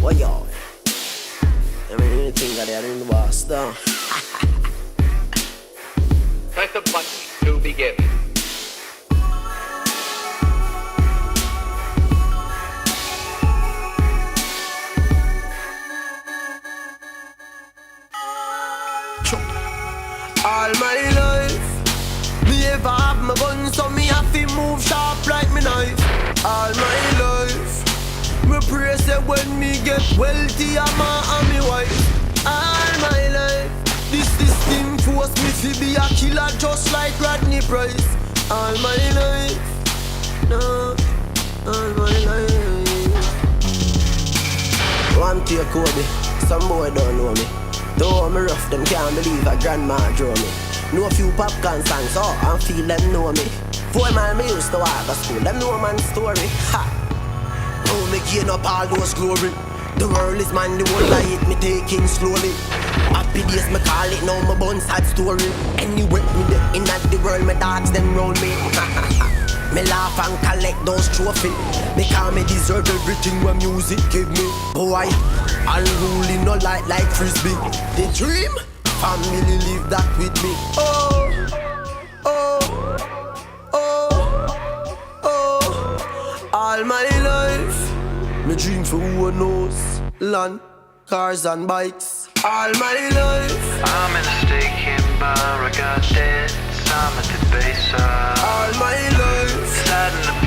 What y'all? I mean, anything that they're in the boss, though. Press the button to begin. All my life, me ever have my gun, so me have to move sharp like me knife. All my life, me pray say when me get wealthy, I'm and me wife. All my life, this thing force me to be a killer just like Rodney Price. All my life, no, all my life. One take Kobe, some boy don't know me. Though me rough, them can't believe a grandma draw me. Know a few popcorn songs, oh, and feel them know me. 4 mile me used to walk to school, them know man's story. Ha! Now me gain up all those glory. The world is mine, the whole life me taking slowly. Happy days me call it, now my bun sad story. Anyway, me in that the world, my dogs them round me. Me laugh and collect those trophies, because me deserve everything when music give me. Boy, unruly no like frisbee. The dream, family live that with me. Oh, oh, oh, oh. All my life, me dream for who knows. Land, cars and bikes. All my life, I'm in a steak in bar, I got debts, I'm at the base. all my life, Sliding the